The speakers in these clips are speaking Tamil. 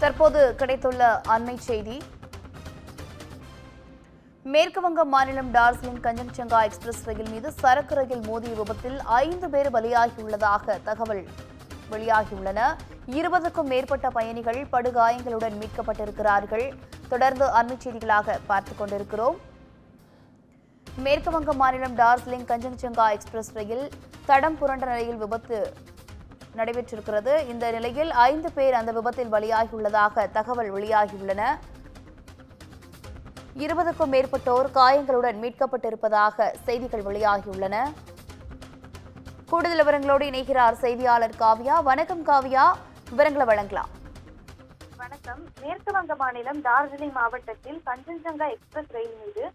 தற்போது கிடைத்துள்ள அண்மை செய்தி. மேற்கு வங்க மாநிலம் டார்ஜிலிங் கஞ்சன்சங்கா எக்ஸ்பிரஸ் ரயில் மீது சரக்கு ரயில் மோதிய விபத்தில் 5 பேர் பலியாகியுள்ளதாக தகவல் வெளியாகியுள்ளன. 20க்கும் மேற்பட்ட பயணிகள் படுகாயங்களுடன் மீட்கப்பட்டிருக்கிறார்கள். தொடர்ந்து அண்மை செய்திகளாக பார்த்துக் கொண்டிருக்கிறோம். மேற்கு வங்க மாநிலம் டார்ஜிலிங் கஞ்சன்சங்கா எக்ஸ்பிரஸ் ரயில் தடம் புரண்ட நிலையில் விபத்து நடைபெற்றிருக்கிறது. இந்த நிலையில் 5 பேர் அந்த விபத்தில் பலியாகியுள்ளதாக தகவல் வெளியாகியுள்ளன. 20க்கும் மேற்பட்டோர் காயங்களுடன் மீட்கப்பட்டிருப்பதாக செய்திகள் வெளியாகியுள்ளன. கூடுதல் விவரங்களோடு இணைகிறார் செய்தியாளர் காவ்யா. வணக்கம் காவ்யா, விவரங்களை வழங்கலாம். வணக்கம். மேற்கு வங்க மாநிலம் டார்ஜிலிங் மாவட்டத்தில் கஞ்சன்சங்கா எக்ஸ்பிரஸ் ரயில் மீது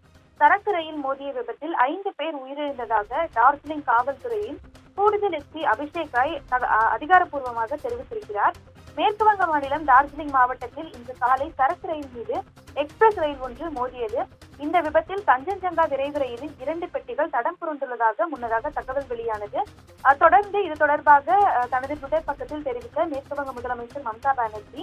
சரக்கு ரயில் மோதிய விபத்தில் 5 பேர் உயிரிழந்ததாக டார்ஜிலிங் காவல்துறையின் கூடுதல் எஸ்பி அபிஷேக் ராய் அதிகாரப்பூர்வமாக தெரிவித்திருக்கிறார். மேற்கு வங்க மாநிலம் டார்ஜிலிங் மாவட்டத்தில் இன்று காலை சரக்கு ரயில் மீது எக்ஸ்பிரஸ் ரயில் ஒன்று மோதியது. இந்த விபத்தில் கஞ்சன்சங்கா விரைவு ரயிலின் 2 பெட்டிகள் தடம் புரண்டுள்ளதாக முன்னதாக தகவல் வெளியானது. தொடர்ந்து இது தொடர்பாக தனது ட்விட்டர் பக்கத்தில் தெரிவித்த மேற்கு வங்க முதலமைச்சர் மம்தா பானர்ஜி,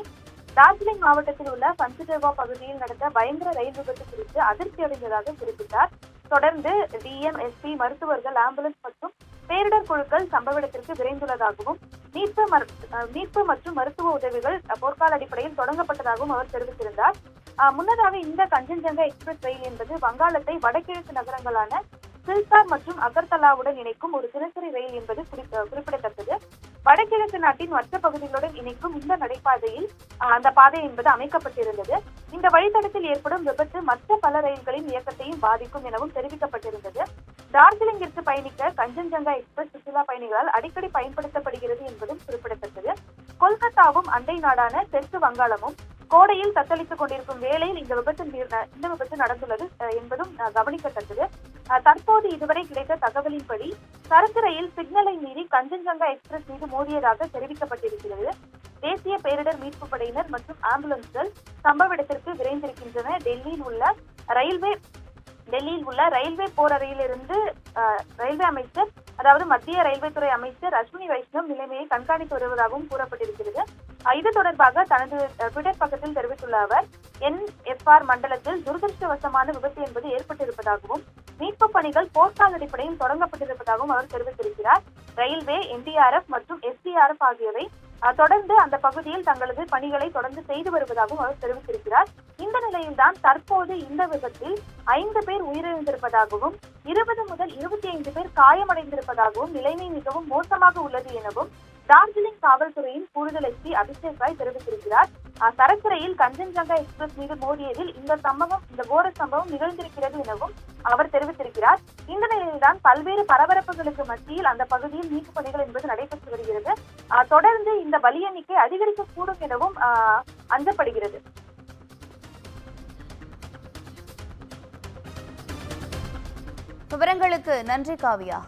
டார்ஜிலிங் மாவட்டத்தில் உள்ள பஞ்சுடேவா பகுதியில் நடந்த பயங்கர ரயில் விபத்து குறித்து அதிர்ச்சி அடைந்ததாக குறிப்பிட்டார். தொடர்ந்து டிஎம், எஸ்பி, மருத்துவர்கள், ஆம்புலன்ஸ் மற்றும் பேரிடர் குழுக்கள் சம்பவ இடத்திற்கு விரைந்துள்ளதாகவும் மீட்பு மற்றும் மருத்துவ உதவிகள் போர்க்கால அடிப்படையில் தொடங்கப்பட்டதாகவும் அவர் தெரிவித்திருந்தார். முன்னதாக இந்த கஞ்சன்சங்கா எக்ஸ்பிரஸ் ரயில் என்பது வங்காளத்தை வடகிழக்கு நகரங்களான சில்சார் மற்றும் அகர்தலாவுடன் இணைக்கும் ஒரு தினசரி ரயில் என்பது குறிப்பிடத்தக்கது. வடகிழக்கு நாட்டின் மற்ற பகுதிகளுடன் இணைக்கும் இந்த நடைபாதையில் அந்த பாதை என்பது அமைக்கப்பட்டிருந்தது. இந்த வழித்தடத்தில் ஏற்படும் விபத்து மற்ற பல ரயில்களின் இயக்கத்தையும் பாதிக்கும் எனவும் தெரிவிக்கப்பட்டிருந்தது. டார்ஜிலிங்கிற்கு பயணிக்க கஞ்சன்சங்கா எக்ஸ்பிரஸ் சுற்றுலா பயணிகளால் அடிக்கடி பயன்படுத்தப்படுகிறது என்பதும் குறிப்பிடத்தக்கது. கொல்கத்தாவும் அண்டை நாடான தெற்கு வங்காளமும் கோடையில் தத்தளித்துக் கொண்டிருக்கும் வேளையில் இந்த விபத்து நடந்துள்ளது என்பதும் கவனிக்கத்தக்கது. தற்போது இதுவரை கிடைத்த தகவலின்படி சரக்கு ரயில் சிக்னலை மீறி கஞ்சன்சங்கா எக்ஸ்பிரஸ் மீது மோதியதாக தெரிவிக்கப்பட்டிருக்கிறது. தேசிய பேரிடர் மீட்பு படையினர் மற்றும் ஆம்புலன்ஸ்கள் சம்பவ இடத்திற்கு விரைந்திருக்கின்றன. டெல்லியில் உள்ள ரயில்வே போர் அறையிலிருந்து ரயில்வே அமைச்சர், அதாவது மத்திய ரயில்வே துறை அமைச்சர் அஸ்வினி வைஷ்ணவ் நிலைமையை கண்காணித்து வருவதாகவும் கூறப்பட்டிருக்கிறது. இது தொடர்பாக தனது ட்விட்டர் பக்கத்தில் தெரிவித்துள்ள அவர், என்எஃப்ஆர் மண்டலத்தில் துரதிருஷ்டவசமான விபத்து என்பது ஏற்பட்டிருப்பதாகவும் மீட்பு பணிகள் போர்க்கால அடிப்படையில் தொடங்கப்பட்டிருப்பதாகவும் அவர் தெரிவித்திருக்கிறார். ரயில்வே, என்டிஆர்எஃப் மற்றும் எஸ்டிஆர்எஃப் ஆகியவை தொடர்ந்து அந்த பகுதியில் தங்களது பணிகளை தொடர்ந்து செய்து வருவதாகவும் அவர் தெரிவித்திருக்கிறார். இந்த நிலையில்தான் தற்போது இந்த விபத்தில் 5 பேர் உயிரிழந்திருப்பதாகவும் 20 முதல் 25 பேர் காயமடைந்திருப்பதாகவும் நிலைமை மிகவும் மோசமாக உள்ளது எனவும் டார்ஜிலிங் காவல்துறையின் கூடுதல் எஸ்பி அபிஷேக் ராய் தெரிவித்திருக்கிறார். சரக்கு ரயில் கஞ்சன்சங்கா எக்ஸ்பிரஸ் மீது மோதியதில் இந்த கோர சம்பவம் நிகழ்ந்திருக்கிறது எனவும் அவர் தெரிவித்திருக்கிறார். இந்த நிலையில்தான் பல்வேறு பரபரப்புகளுக்கு மத்தியில் அந்த பகுதியில் மீட்பு பணிகள் என்பது நடைபெற்று வருகிறது. தொடர்ந்து இந்த பலி எண்ணிக்கை அதிகரிக்கக்கூடும் எனவும் அஞ்சப்படுகிறது. விவரங்களுக்கு நன்றி காவியா.